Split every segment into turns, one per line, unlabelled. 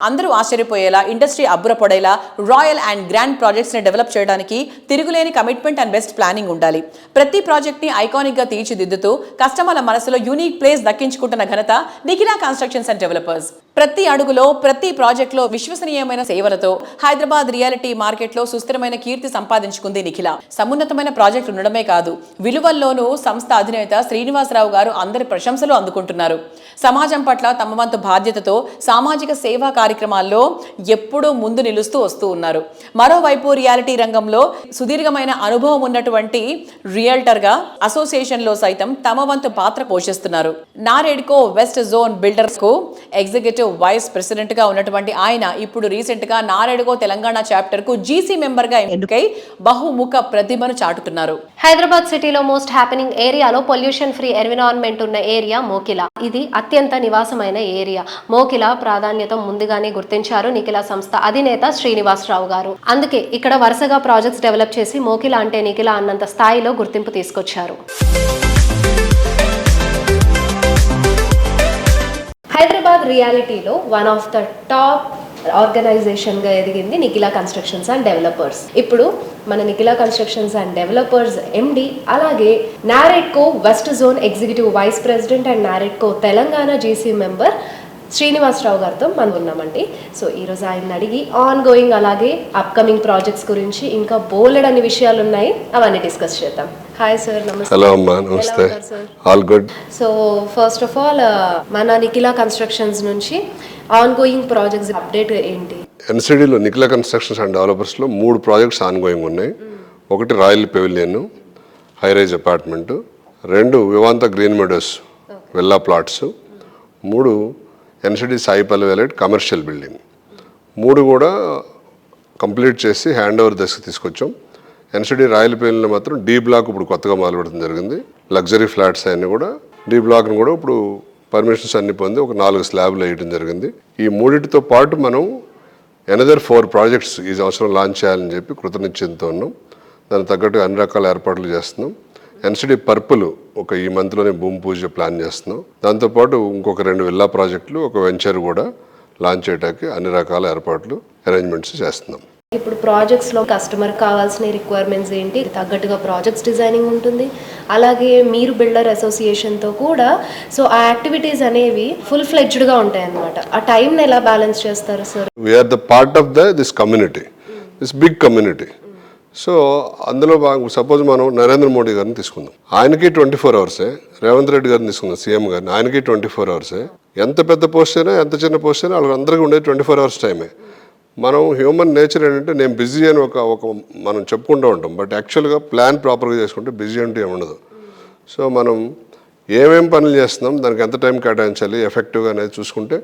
అందరూ ఆశ్చర్యపోయేలా, ఇండస్ట్రీ అబ్బురపడేలా రాయల్ అండ్ గ్రాండ్ ప్రాజెక్ట్స్ని డెవలప్ చేయడానికి తిరుగులేని కమిట్మెంట్ అండ్ బెస్ట్ ప్లానింగ్ ఉండాలి. ప్రతి ప్రాజెక్ట్ని ఐకానిక్గా తీర్చిదిద్దుతూ కస్టమర్ల మనసులో యూనిక్ ప్లేస్ దక్కించుకుంటున్న ఘనత నిఖిలా కన్స్ట్రక్షన్స్ అండ్ డెవలపర్స్. ప్రతి అడుగులో, ప్రతి ప్రాజెక్టులో విశ్వసనీయమైన సేవలతో హైదరాబాద్ రియాలిటీ మార్కెట్లో సుస్థిరమైన కీర్తి సంపాదించుకుంది నిఖిల. సమున్నతమైన ప్రాజెక్టు ఉండడమే కాదు, విలువల్లోనూ సంస్థ అధినేత శ్రీనివాసరావు గారు అందరి ప్రశంసలు అందుకుంటున్నారు. సమాజం పట్ల తమ వంతు బాధ్యతతో సామాజిక సేవా కార్యక్రమాల్లో ఎప్పుడూ ముందు నిలుస్తూ వస్తూ ఉన్నారు. మరోవైపు రియాలిటీ రంగంలో సుదీర్ఘమైన అనుభవం ఉన్నటువంటి రియల్టర్గా అసోసియేషన్లో సైతం తమ వంతు పాత్ర పోషిస్తున్నారు. నారెడ్కో వెస్ట్ జోన్ బిల్డర్స్కు ఎగ్జిక్యూటివ్ వైస్ ప్రెసిడెంట్ గా ఉన్నటువంటి ఆయన ఇప్పుడు రీసెంట్ గా నారెడ్కో తెలంగాణ చాప్టర్ కు జీసీ మెంబర్ గా ఎన్నికై బహుముఖ ప్రతిభను చాటుతున్నారు.
హైదరాబాద్ సిటీలో మోస్ట్ హ్యాపెనింగ్ ఏరియాలో పొల్యూషన్ ఫ్రీ ఎన్విరాన్మెంట్ ఉన్న ఏరియా మోకిలా. ఇది అత్యంత నివాసమైన ఏరియా. మోకిలా ప్రాధాన్యత ముందుగానే గుర్తించారు నిఖిలా సంస్థ అధినేత శ్రీనివాసరావు గారు. అందుకే ఇక్కడ వరుసగా ప్రాజెక్ట్స్ డెవలప్ చేసి మోకిలా అంటే నిఖిలా అన్నంత స్థాయిలో గుర్తింపు తీసుకొచ్చారు. హైదరాబాద్ రియాలిటీలో వన్ ఆఫ్ ద టాప్ ఆర్గనైజేషన్గా ఎదిగింది నిఖిలా కన్స్ట్రక్షన్స్ అండ్ డెవలపర్స్. ఇప్పుడు మన Nikhila constructions and developers MD, అలాగే NAREDCO west zone executive vice president and NAREDCO Telangana GC member Srinivasarao గారితో మనం ఉన్నామండి. సో ఈరోజు ఆయన అడిగి ఆన్ గోయింగ్ అలాగే అప్కమింగ్ ప్రాజెక్ట్స్ గురించి ఇంకా బోలెడని విషయాలు ఉన్నాయి, అవన్నీ డిస్కస్ చేద్దాం. హాయ్ సార్, నమస్తే.
హలో అమ్మా, నమస్తే. All good.
So first of all మన నిఖిలా కన్స్ట్రక్షన్స్ నుంచి ఆన్ గోయింగ్ ప్రాజెక్ట్స్ అప్డేట్ ఏంటి?
ఎన్సిడిలో నిఖిలా కన్స్ట్రక్షన్స్ అండ్ డెవలపర్స్లో 3 ప్రాజెక్ట్స్ ఆన్ గోయింగ్ ఉన్నాయి. ఒకటి royal pavilion high rise apartment, 2 Vivanta green meadows villa plots, 3 NCD Sai Pallavi commercial building. 3 కూడా కంప్లీట్ చేసి హ్యాండ్ ఓవర్ దశకు తీసుకొచ్చాం. ఎన్సిడి రాయల్ పెవిలియన్లో మాత్రం డి బ్లాక్ ఇప్పుడు కొత్తగా మొదలుపెట్టడం జరిగింది. లగ్జరీ ఫ్లాట్స్ అన్నీ కూడా డి బ్లాక్ను కూడా ఇప్పుడు పర్మిషన్స్ అన్ని పొంది ఒక 4 స్లాబ్లు వేయడం జరిగింది. ఈ 3టితో పాటు మనం ఎనదర్ 4 ప్రాజెక్ట్స్ ఈ సంవత్సరం లాంచ్ చేయాలని చెప్పి కృతనిశ్చయంతో ఉన్నాం. దానికి తగ్గట్టు అన్ని రకాల ఏర్పాట్లు చేస్తున్నాం. ఎన్సిడి పర్పుల్ ఒక ఈ మంత్లోనే భూమి పూజ ప్లాన్ చేస్తున్నాం. దాంతోపాటు ఇంకొక 2 విల్లా ప్రాజెక్టులు, ఒక వెంచర్ కూడా లాంచ్ చేయడానికి అన్ని రకాల ఏర్పాట్లు అరేంజ్మెంట్స్ చేస్తున్నాం.
ఇప్పుడు ప్రాజెక్ట్స్లో కస్టమర్ కావాల్సిన రిక్వైర్మెంట్స్ ఏంటి, తగ్గట్టుగా ప్రాజెక్ట్స్ డిజైనింగ్ ఉంటుంది. అలాగే మీరు బిల్డర్ అసోసియేషన్తో కూడా సో ఆ యాక్టివిటీస్ అనేవి ఫుల్ ఫ్లెడ్జ్డ్గా ఉంటాయి అన్నమాట. ఆ టైంని ఎలా బ్యాలెన్స్ చేస్తారు sir?
We are the part of this community, this big community. So అందులో సపోజ్ మనం నరేంద్ర మోడీ గారిని తీసుకుందాం, ఆయనకి 24 అవర్సే. రేవంత్ రెడ్డి గారిని తీసుకుందాం, సీఎం గారిని, ఆయనకి 24 అవర్సే. ఎంత పెద్ద పోస్ట్ అయినా ఎంత చిన్న పోస్ట్ అయినా వాళ్ళందరికీ ఉండేది 24 అవర్స్ టైమే. మనం హ్యూమన్ నేచర్ ఏంటంటే నేను బిజీ అని ఒక మనం చెప్పుకుంటూ ఉంటాం, బట్ యాక్చువల్గా ప్లాన్ ప్రాపర్గా చేసుకుంటే బిజీ అంటే ఏముండదు. సో మనం ఏమేం పనులు చేస్తున్నాం, దానికి ఎంత టైం కేటాయించాలి ఎఫెక్టివ్గా అనేది చూసుకుంటే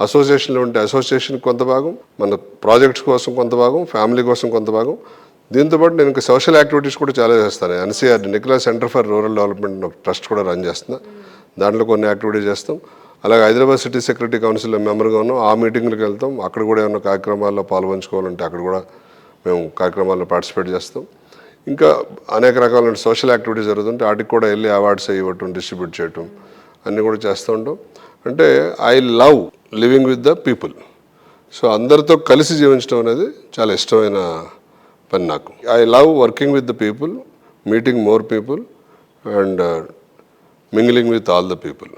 అసోసియేషన్లో ఉంటే అసోసియేషన్కి కొంత భాగం, మన ప్రాజెక్ట్స్ కోసం కొంత భాగం, ఫ్యామిలీ కోసం కొంత భాగం. దీంతోపాటు నేను ఇంకా సోషల్ యాక్టివిటీస్ కూడా చాలా చేస్తాను. NCR Nikhila centre for rural development trust కూడా రన్ చేస్తున్నా, దాంట్లో కొన్ని యాక్టివిటీస్ చేస్తాం. అలాగే హైదరాబాద్ సిటీ సెక్యూరిటీ కౌన్సిల్లో మెంబర్గా ఉన్నాం, ఆ మీటింగ్లకు వెళ్తాం. అక్కడ కూడా ఏమైనా కార్యక్రమాల్లో పాల్పంచుకోవాలంటే అక్కడ కూడా మేము కార్యక్రమాల్లో పార్టిసిపేట్ చేస్తాం. ఇంకా అనేక రకాలైన సోషల్ యాక్టివిటీస్ జరుగుతుంటే వాటికి కూడా వెళ్ళి అవార్డ్స్ ఇవ్వటం, డిస్ట్రిబ్యూట్ చేయటం అన్నీ కూడా చేస్తూ ఉంటాం. అంటే I love living with the people. So అందరితో కలిసి జీవించడం అనేది చాలా ఇష్టమైన పని నాకు. I love working with the people, meeting more people and mingling with all the people.